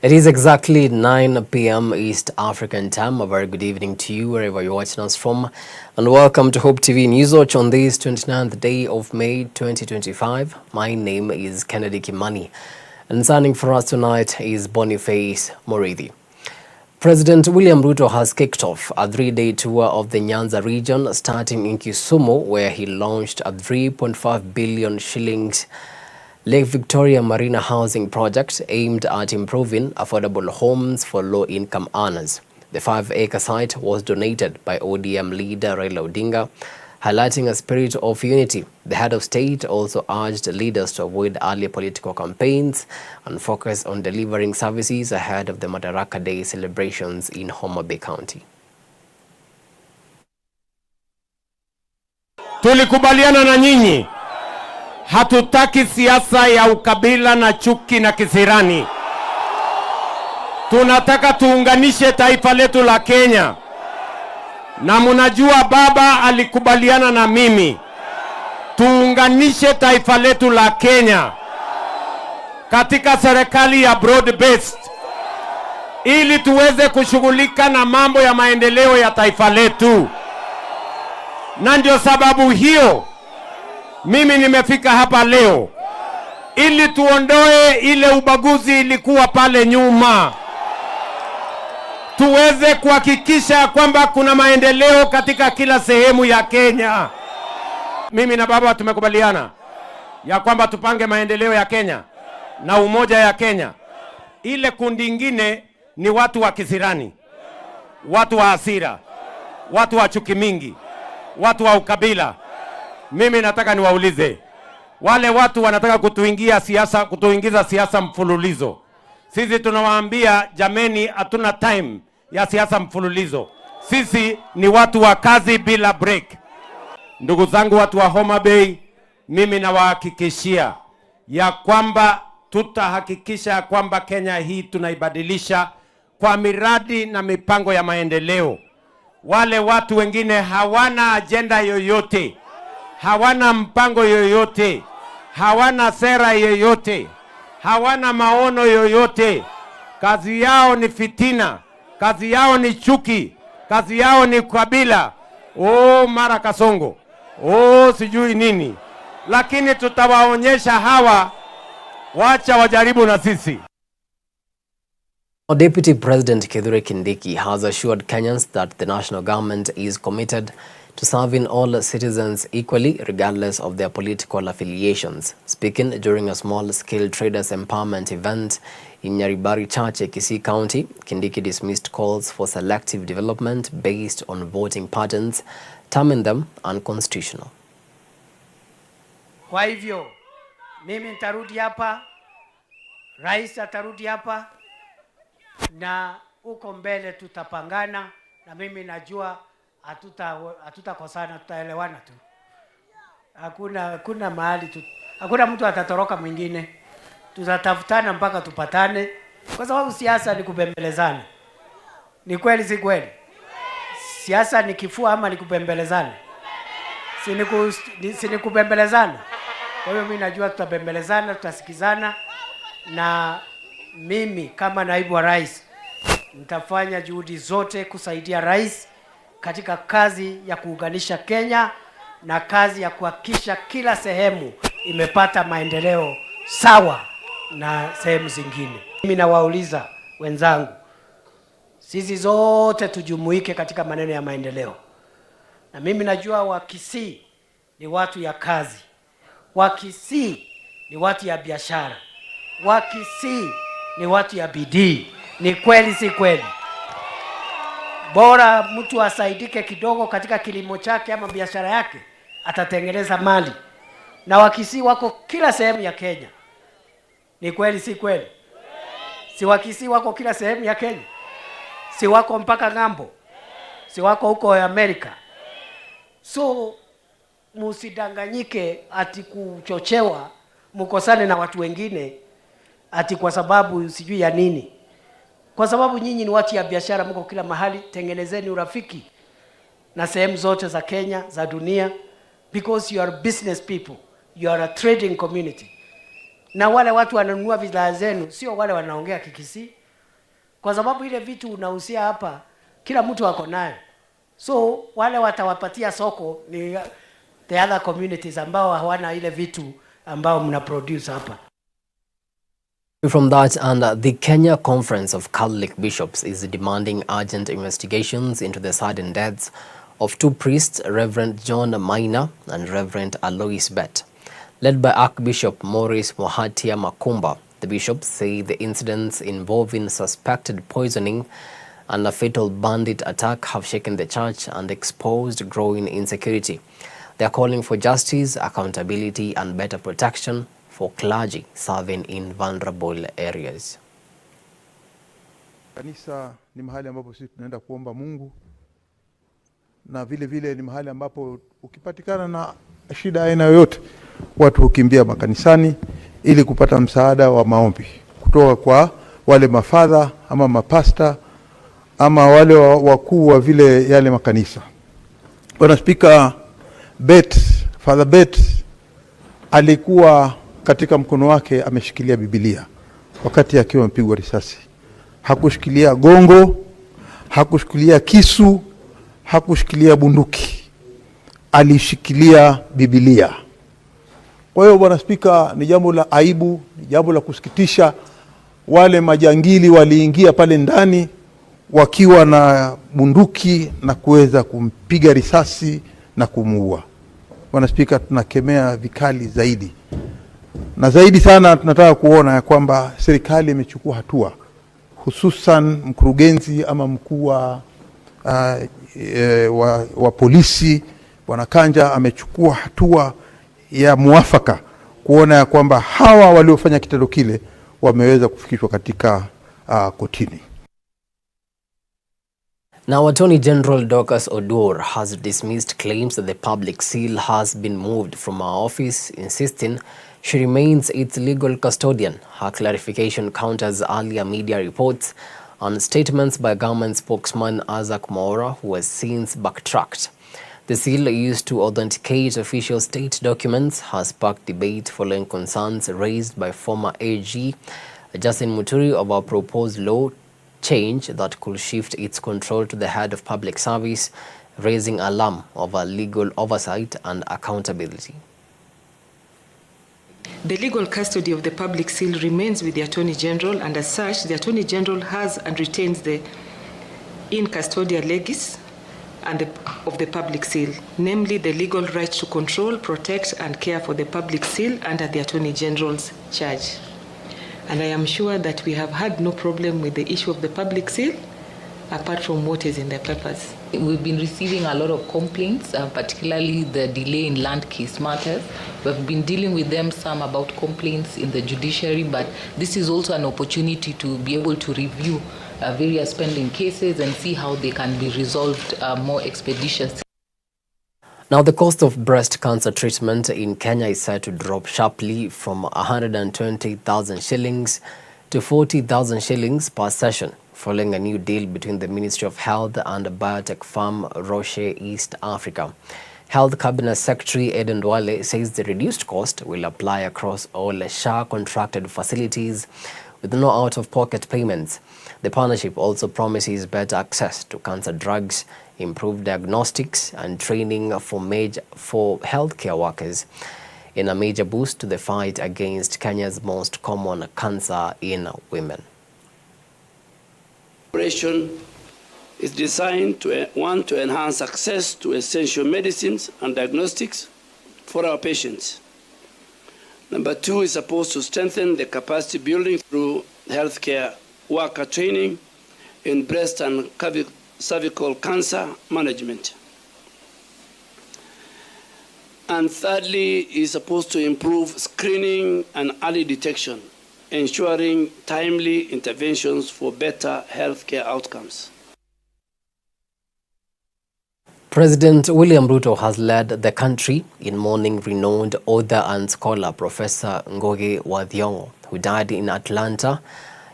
It is exactly 9 p.m. East African time. A very good evening to you wherever you're watching us from, and welcome to Hope TV Newswatch on this 29th day of May 2025. My name is Kennedy Kimani, and signing for us tonight is Boniface Murithi. President William Ruto has kicked off a 3-day tour of the Nyanza region, starting in Kisumu, where he launched a 3.5 billion shillings Lake Victoria Marina housing project aimed at improving affordable homes for low-income earners. The 5-acre site was donated by ODM leader Raila Odinga, highlighting a spirit of unity. The head of state also urged leaders to avoid early political campaigns and focus on delivering services ahead of the Madaraka Day celebrations in Homa Bay County. Tulikubaliana na nyinyi. Hatutaki siasa ya ukabila na chuki na kisirani. Tunataka tuunganishe taifa letu la Kenya. Na mnajua baba alikubaliana na mimi. Tuunganishe taifa letu la Kenya katika serikali ya broad based, ili tuweze kushughulika na mambo ya maendeleo ya taifa letu. Na ndio sababu hiyo mimi nimefika hapa leo ili tuondoe ile ubaguzi ilikuwa pale nyuma. Tuweze kuhakikisha kwamba kuna maendeleo katika kila sehemu ya Kenya. Mimi na baba tumekubaliana ya kwamba tupange maendeleo ya Kenya na umoja ya Kenya. Ile kundi ingine ni watu wa kisirani, watu wa hasira, watu wa chuki mingi, watu wa ukabila. Mimi nataka niwaulize, wale watu wanataka kutuingiza siasa mfululizo. Sisi tunawaambia jameni, hatuna time ya siasa mfululizo. Sisi ni watu wa kazi bila break. Ndugu zangu watu wa Homa Bay, mimi nawahakikishia ya kwamba tutahakikisha kwamba Kenya hii tunaibadilisha kwa miradi na mipango ya maendeleo. Wale watu wengine hawana agenda yoyote, hawana mpango yoyote, hawana sera yoyote, hawana maono yoyote. Kazi yao ni fitina, kazi yao ni chuki, kazi yao ni kabila. Mara Kasongo, sijui nini. Lakini tutawaonyesha hawa, wacha wajaribu na sisi. Deputy President Kithure Kindiki has assured Kenyans that the national government is committed to serving all citizens equally, regardless of their political affiliations. Speaking during a small-scale traders empowerment event in Nyaribari Chache, Kisii County, Kindiki dismissed calls for selective development based on voting patterns, terming them unconstitutional. Kwa hivyo, mimi nitarudi hapa, rais atarudi hapa, na uko mbele tutapangana, na mimi najua hatutakosana, tutaelewana tu. Hakuna mahali hakuna mtu atatoroka mwingine. Tutatafutana mpaka tupatane, kwa sababu siasa ni kubembelezana. Ni kweli si kweli? Siasa ni kifua ama ni kubembelezana? Si ni kubembelezana. Kwa hiyo mimi najua tutabembelezana, tutasikizana, na mimi kama naibu wa rais nitafanya juhudi zote kusaidia rais katika kazi ya kuunganisha Kenya na kazi ya kuhakikisha kila sehemu imepata maendeleo sawa na sehemu zingine. Mimi nawauliza wenzangu, sisi zote tujumuike katika maneno ya maendeleo. Na mimi najua Wakisii ni watu ya kazi, Wakisii ni watu ya biashara, Wakisii ni watu ya bidii. Ni kweli si kweli? Bora mtu asaidike kidogo katika kilimo chake ama biashara yake, atatengeneza mali. Na Wakisii wako kila sehemu ya Kenya. Ni kweli si kweli? Si Wakisii wako kila sehemu ya Kenya? Si wako mpaka ng'ambo? Si wako huko Amerika? So musidanganyike ati kuchochewa mkosane na watu wengine ati kwa sababu sijui ya nini. Kwa sababu nyinyi ni watu ya biashara, mko kila mahali. Tengenezeni urafiki na sehemu zote za Kenya, za dunia, because you are business people, you are a trading community. Na wale watu wananunua bidhaa zenu sio wale wanaongea Kikisii, kwa sababu ile vitu unahusia hapa kila mtu ako nayo, so wale watawapatia soko ni the other communities ambao hawana ile vitu ambao mna produce hapa. From that, and the Kenya Conference of Catholic Bishops is demanding urgent investigations into the sudden deaths of two priests, Reverend John Maina and Reverend Alois Bet. Led by Archbishop Maurice Mohatia Makumba, the bishops say the incidents involving suspected poisoning and a fatal bandit attack have shaken the church and exposed growing insecurity. They are calling for justice, accountability, and better protection for clergy serving in vulnerable areas. Kanisa ni mahali ambapo sisi tunaenda kuomba Mungu, na vile vile ni mahali ambapo ukipatikana na shida aina yoyote watu hukimbia makanisani ili kupata msaada wa maombi kutoka kwa wale mafadha ama mapasta ama wale wakuu wa vile yale makanisa. Bwana Spika, Father Bet alikuwa katika mkono wake ameshikilia Biblia wakati akiwa mpigwa risasi. Hakushikilia gongo, hakushikilia kisu, hakushikilia bunduki. Alishikilia Biblia. Kwa hiyo Bwana Spika, ni jambo la aibu, ni jambo la kusikitisha. Wale majangili waliingia pale ndani wakiwa na bunduki na kuweza kumpiga risasi na kumuua. Bwana Spika, tunakemea vikali zaidi. Na zaidi sana tunataka kuona ya kwamba serikali imechukua hatua, hususan mkurugenzi ama mkuu wa polisi Bwana Kanja amechukua hatua ya muafaka kuona ya kwamba hawa waliofanya kitendo kile wameweza kufikishwa katika kotini. Now, Attorney General Dorcas Oduor has dismissed claims that the public seal has been moved from her office, insisting she remains its legal custodian. Her clarification counters earlier media reports and statements by government spokesman Isaac Mwaura, who has since backtracked. The seal, used to authenticate official state documents, has sparked debate following concerns raised by former AG Justin Muturi over a proposed law change that could shift its control to the head of public service, raising alarm over legal oversight and accountability. The legal custody of the public seal remains with the Attorney General, and as such, the Attorney General has and retains the in custodia legis of the public seal, namely the legal right to control, protect, and care for the public seal under the Attorney General's charge. And I am sure that we have had no problem with the issue of the public seal, apart from what is in the papers. We've been receiving a lot of complaints, particularly the delay in land case matters. We've been dealing with them, some about complaints in the judiciary, but this is also an opportunity to be able to review various pending cases and see how they can be resolved more expeditiously. Now, the cost of breast cancer treatment in Kenya is set to drop sharply from 120,000 shillings to 40,000 shillings per session, following a new deal between the Ministry of Health and biotech firm Roche East Africa. Health Cabinet Secretary Eden Duale says the reduced cost will apply across all SHA contracted facilities with no out-of-pocket payments. The partnership also promises better access to cancer drugs, improved diagnostics and training for healthcare workers, in a major boost to the fight against Kenya's most common cancer in women. Operation is designed to enhance access to essential medicines and diagnostics for our patients. Number two is supposed to strengthen the capacity building through healthcare worker training in breast and cervical cancer management. And thirdly, is supposed to improve screening and early detection, ensuring timely interventions for better healthcare outcomes. President William Ruto has led the country in mourning renowned author and scholar Professor Ngugi wa Thiong'o, who died in Atlanta,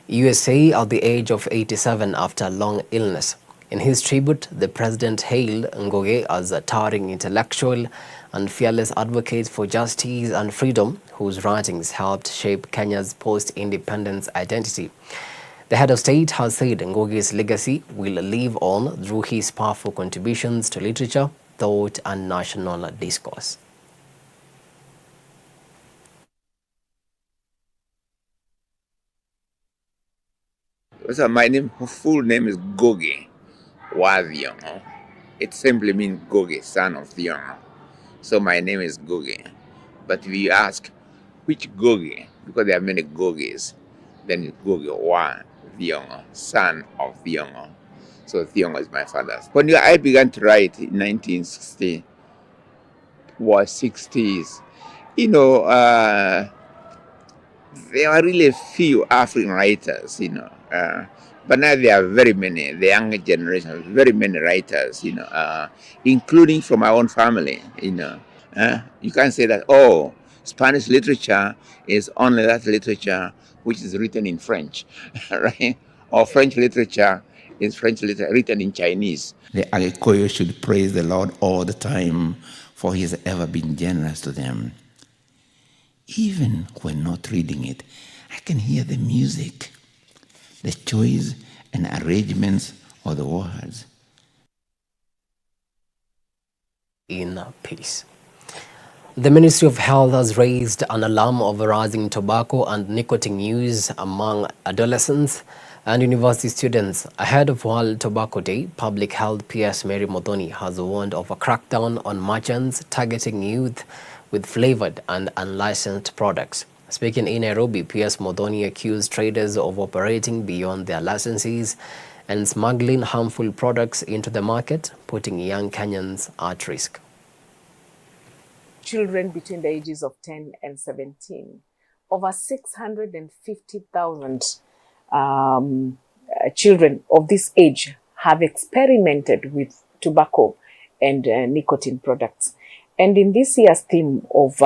USA at the age of 87 after a long illness. In his tribute, the president hailed Ngugi as a towering intellectual and fearless advocate for justice and freedom, whose writings helped shape Kenya's post-independence identity. The head of state has said Ngugi's legacy will live on through his powerful contributions to literature, thought, and national discourse. So my full name is Ngugi wa Thiong'o. It simply means Ngugi, son of Thiong'o. So my name is Ngugi. But if you ask which Ngugi, because there are many Ngugis, then it's Ngugi wa Thiong'o, son of Thiong'o. So Thiong'o is my father's. When I began to write in 1960, was 60s, there are really few African writers, but now there are very many, the younger generation, very many writers, including from my own family, You can't say that, Spanish literature is only that literature which is written in French, right? Or French literature is French literature written in Chinese. The Agikoyo should praise the Lord all the time, for he has ever been generous to them. Even when not reading it, I can hear the music, the choice and arrangements of the words. In peace. The Ministry of Health has raised an alarm of rising tobacco and nicotine use among adolescents and university students. Ahead of World Tobacco Day, Public Health PS Mary Modoni has warned of a crackdown on merchants targeting youth with flavored and unlicensed products. Speaking in Nairobi, PS Modoni accused traders of operating beyond their licenses and smuggling harmful products into the market, putting young Kenyans at risk. Children between the ages of 10 and 17. Over 650,000 children of this age have experimented with tobacco and nicotine products. And in this year's theme of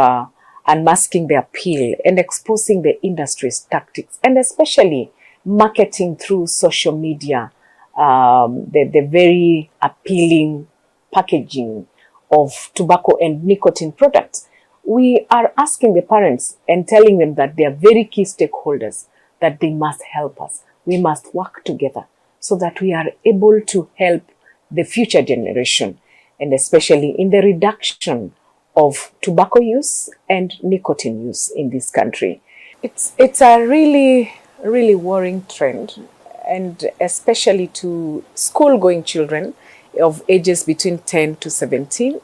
unmasking the appeal and exposing the industry's tactics, and especially marketing through social media, the very appealing packaging of tobacco and nicotine products, we are asking the parents and telling them that they are very key stakeholders, that they must help us. We must work together so that we are able to help the future generation, and especially in the reduction of tobacco use and nicotine use in this country. It's a really, really worrying trend, and especially to school-going children of ages between 10 to 17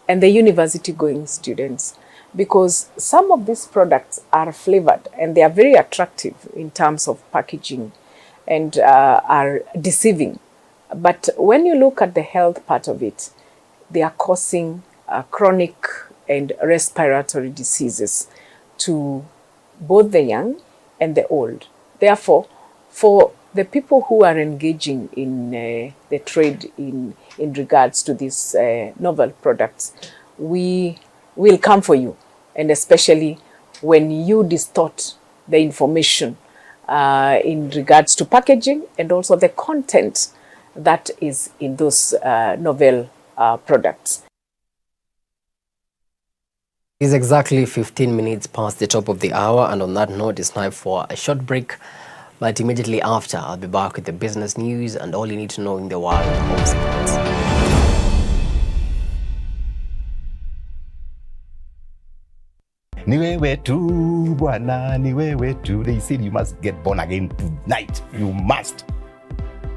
and the university-going students, because some of these products are flavored and they are very attractive in terms of packaging and are deceiving. But when you look at the health part of it, they are causing chronic and respiratory diseases to both the young and the old. Therefore, for the people who are engaging in the trade in regards to these novel products, we will come for you, and especially when you distort the information in regards to packaging and also the content that is in those novel products. It's exactly 15 minutes past the top of the hour, and on that note, it's time for a short break. But immediately after, I'll be back with the business news and all you need to know in the world of sports. Ni wewe tu bwana, ni wewe tu. They said you must get born again tonight. You must.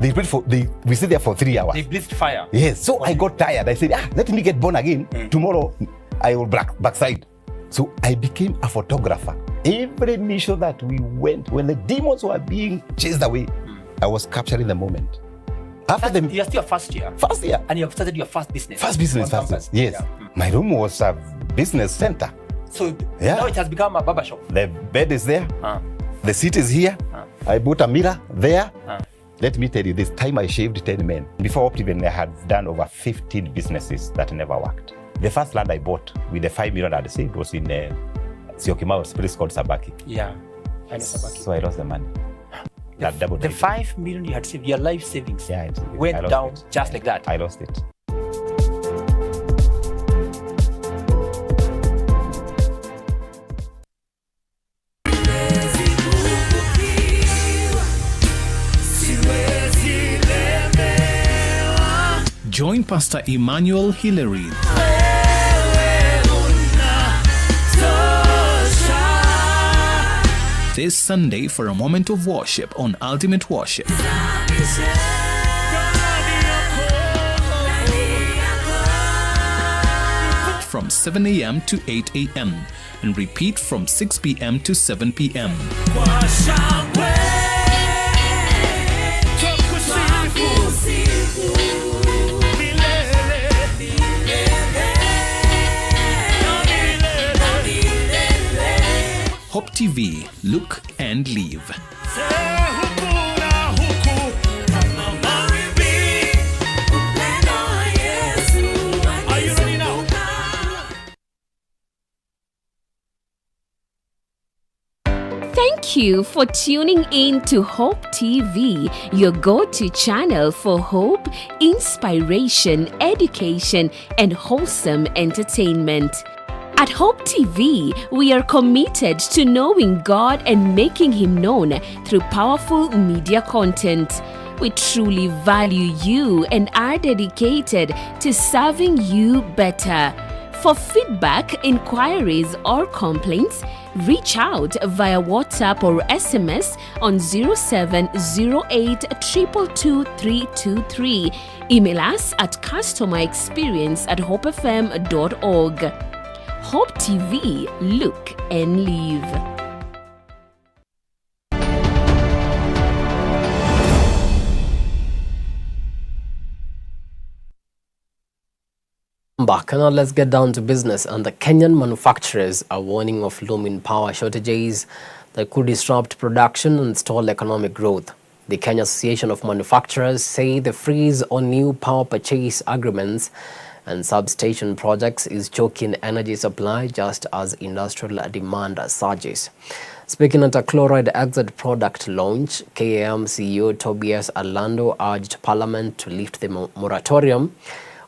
We stayed there for 3 hours. They breathed fire. Yes, so I got tired. I said, let me get born again. Tomorrow I will backside. So I became a photographer. Every mission that we went, when the demons were being chased away, I was capturing the moment. After You're still first year. First year. And you have started your first business. First business. Yes. Yeah. My room was a business center. So now it has become a barber shop. The bed is there. The seat is here. I bought a mirror there. Let me tell you, this time I shaved 10 men. Before Optiven, I had done over 15 businesses that never worked. The first land I bought with the 5 million I'd saved was in Syokimau's place called Sabaki. Yeah, I know Sabaki. So I lost the money. That doubled. The 5 million you had saved, your life savings, went down just like that. I lost it. Join Pastor Emmanuel Hillary this Sunday for a moment of worship on Ultimate Worship. From 7 a.m. to 8 a.m. and repeat from 6 p.m. to 7 p.m. Hope TV, look and live. Thank you for tuning in to Hope TV, your go-to channel for hope, inspiration, education, and wholesome entertainment. At Hope TV, we are committed to knowing God and making Him known through powerful media content. We truly value you and are dedicated to serving you better. For feedback, inquiries, or complaints, reach out via WhatsApp or SMS on 0708 222 323. Email us at customerexperience@hopefm.org. Hope TV, look and live. Back, now let's get down to business. And the Kenyan manufacturers are warning of looming power shortages that could disrupt production and stall economic growth. The Kenya Association of Manufacturers say the freeze on new power purchase agreements and substation projects is choking energy supply just as industrial demand surges. Speaking at a chloride exit product launch, KAM CEO Tobias Orlando urged Parliament to lift the moratorium,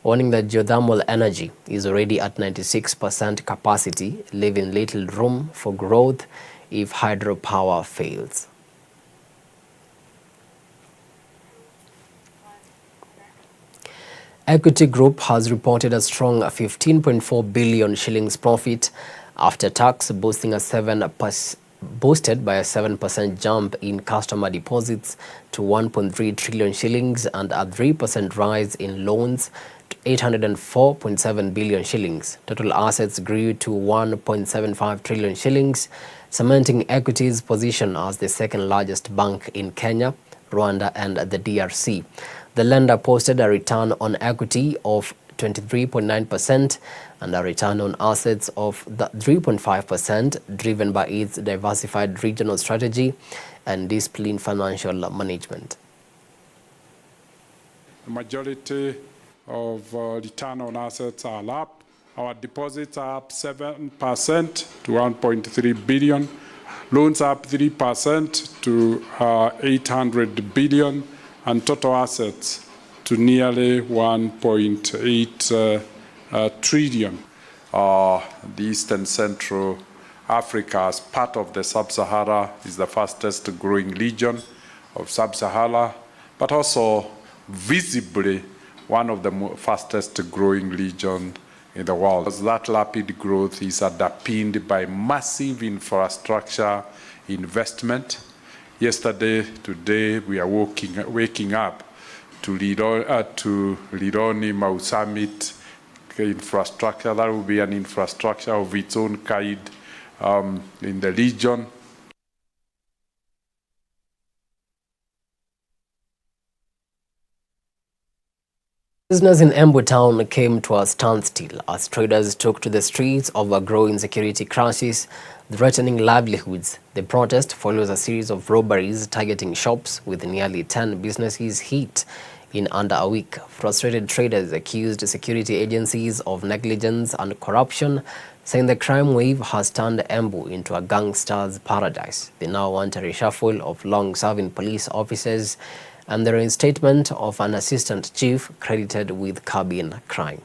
warning that geothermal energy is already at 96% capacity, leaving little room for growth if hydropower fails. Equity Group has reported a strong 15.4 billion shillings profit after tax, boosted by a 7% jump in customer deposits to 1.3 trillion shillings and a 3% rise in loans to 804.7 billion shillings. Total assets grew to 1.75 trillion shillings, cementing Equity's position as the second largest bank in Kenya, Rwanda, and the DRC. The lender posted a return on equity of 23.9% and a return on assets of 3.5%, driven by its diversified regional strategy and disciplined financial management. The majority of return on assets are up. Our deposits are up 7% to 1.3 billion. Loans up 3% to 800 billion. And total assets to nearly 1.8 trillion. The Eastern Central Africa, as part of the Sub-Sahara, is the fastest growing region of Sub-Sahara, but also visibly one of the fastest growing regions in the world. That rapid growth is underpinned by massive infrastructure investment. Yesterday, today, we are waking up to Lironi Mau Summit infrastructure. That will be an infrastructure of its own kind in the region. Business in Embu town came to a standstill as traders took to the streets over growing security crisis, threatening livelihoods. The protest follows a series of robberies targeting shops, with nearly 10 businesses hit in under a week. Frustrated traders accused security agencies of negligence and corruption, saying the crime wave has turned Embu into a gangster's paradise. They now want a reshuffle of long-serving police officers and the reinstatement of an assistant chief credited with curbing crime.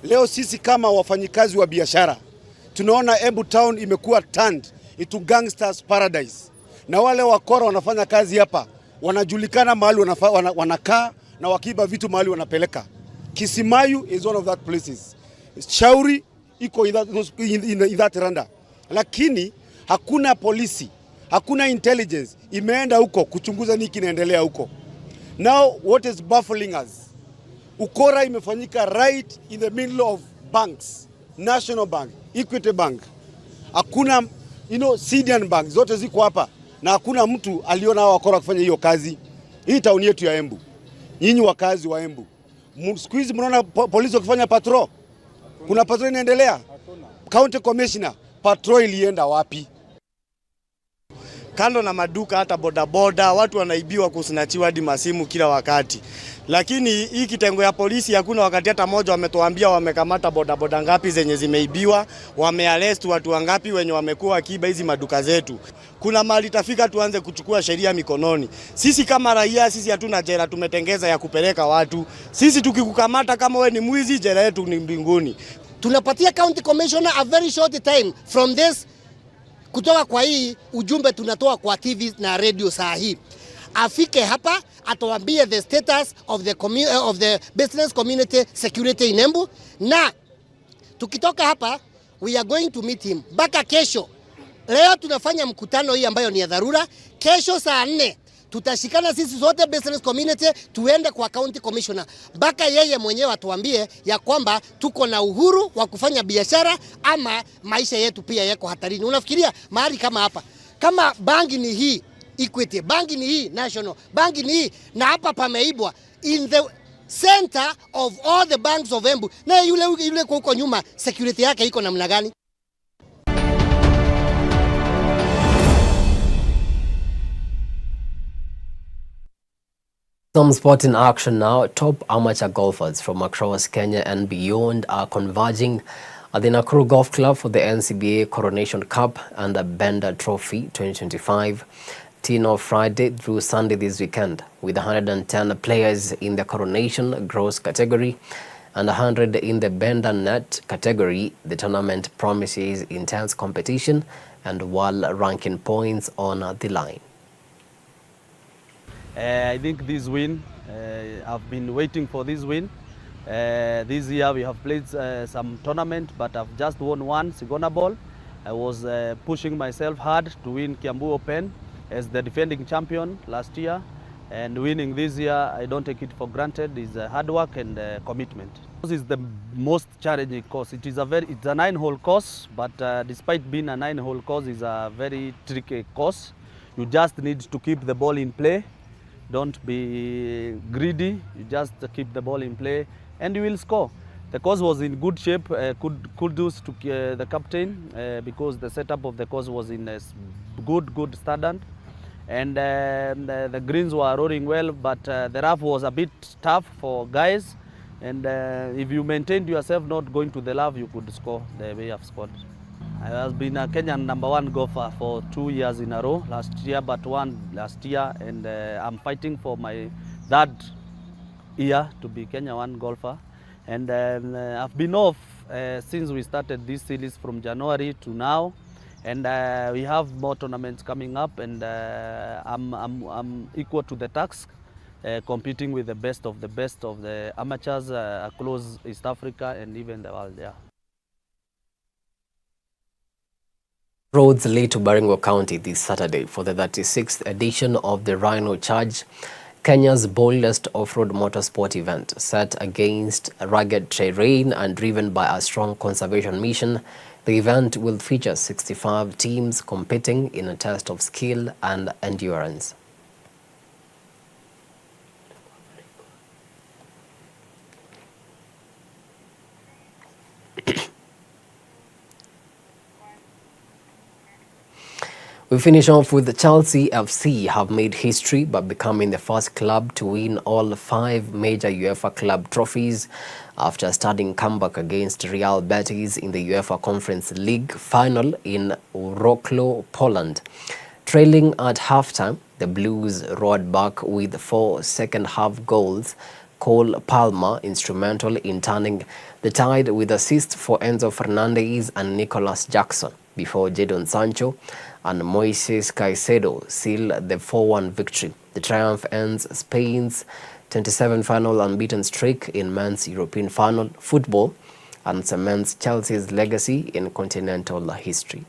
Leo sisi kama wafanyikazi wa biashara tunaona Embu town imekuwa turned into gangsters paradise, na wale wakora wanafanya kazi hapa wanajulikana mahali wanakaa na wakiiba vitu mahali wanapeleka. Kisimayu is one of that places. Shauri iko in that randa. Lakini hakuna polisi, hakuna intelligence imeenda huko kuchunguza nini kinaendelea huko. Now what is baffling us? Ukora imefanyika right in the middle of banks. National Bank, Equity Bank. Hakuna Syrian Bank zote ziko hapa na hakuna mtu aliona hao wakora kufanya hiyo kazi. Hii town yetu ya Embu. Nyinyi wakazi wa Embu. Siku hizi mnaona polisi wakifanya patrol. Kuna patrol inaendelea? County Commissioner, patrol ilienda wapi? Kando na maduka hata bodaboda watu wanaibiwa kusinachiwa hadi masimu kila wakati. Lakini hii kitengo ya polisi hakuna wakati hata moja wametuambia wamekamata bodaboda ngapi zenye zimeibiwa, wamearrest watu wangapi wenye wamekuwa wakiiba hizi maduka zetu. Kuna mahali tafika tuanze kuchukua sheria mikononi. Sisi kama raia sisi hatuna jela tumetengeza ya kupeleka watu. Sisi tukikukamata kama we ni mwizi jela yetu ni mbinguni. Tunapatia county commissioner a very short time from this. Kutoka kwa hii ujumbe tunatoa kwa TV na radio saa hii. Afike hapa atuambie the status of the business community security in Embu, na tukitoka hapa we are going to meet him baka kesho. Leo tunafanya mkutano hii ambayo ni ya dharura. Kesho saa 4 tutashikana sisi zote business community tuende kwa county commissioner baka yeye mwenyewe atuambie ya kwamba tuko na uhuru wa kufanya biashara ama maisha yetu pia yako hatarini. Unafikiria mahali kama hapa, kama bangi ni hii Equity, bangi ni hii National, bangi ni hii, na hapa pameibwa in the center of all the banks of Embu, na yule kwa huko nyuma security yake iko namna gani? Some sport in action now. Top amateur golfers from across Kenya and beyond are converging at the Nakuru Golf Club for the NCBA Coronation Cup and the Bender Trophy 2025. Team off Friday through Sunday this weekend, with 110 players in the Coronation Gross category and 100 in the Bender Net category. The tournament promises intense competition and world ranking points on the line. I think this win, I've been waiting for this win. This year we have played some tournament, but I've just won one, Sigona Ball. I was pushing myself hard to win Kiambu Open as the defending champion last year. And winning this year, I don't take it for granted. It's hard work and commitment. This is the most challenging course. It's a 9-hole course, but despite being a 9-hole course, it's a very tricky course. You just need to keep the ball in play. Don't be greedy, you just keep the ball in play and you will score. The course was in good shape, kudos to the captain because the setup of the course was in a good standard. And the greens were rolling well, but the rough was a bit tough for guys. And if you maintained yourself not going to the rough, you could score the way I've scored. I have been a Kenyan #1 golfer for 2 years in a row, last year but one last year, and I'm fighting for my third year to be Kenya 1 golfer. And I've been off since we started this series from January to now, and we have more tournaments coming up, and I'm equal to the task, competing with the best of the amateurs across East Africa and even the world. Yeah. Roads lead to Baringo County this Saturday for the 36th edition of the Rhino Charge, Kenya's boldest off-road motorsport event, set against rugged terrain and driven by a strong conservation mission. The event will feature 65 teams competing in a test of skill and endurance. We finish off with Chelsea FC have made history by becoming the first club to win all 5 major UEFA club trophies after starting comeback against Real Betis in the UEFA Conference League final in Wrocław, Poland. Trailing at halftime, the Blues roared back with 4 second-half goals. Cole Palmer instrumental in turning the tide with assists for Enzo Fernandez and Nicolas Jackson, before Jadon Sancho and Moises Caicedo seal the 4-1 victory. The triumph ends Spain's 27 final unbeaten streak in men's European final football, and cements Chelsea's legacy in continental history.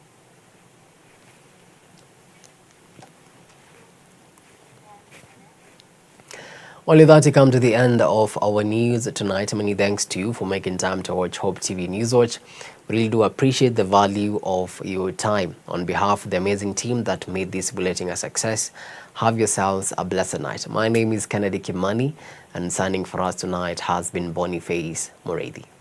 Only that, we come to the end of our news tonight. Many thanks to you for making time to watch Hope TV Newswatch. We really do appreciate the value of your time. On behalf of the amazing team that made this bulletin a success, have yourselves a blessed night. My name is Kennedy Kimani, and signing for us tonight has been Boniface Moredi.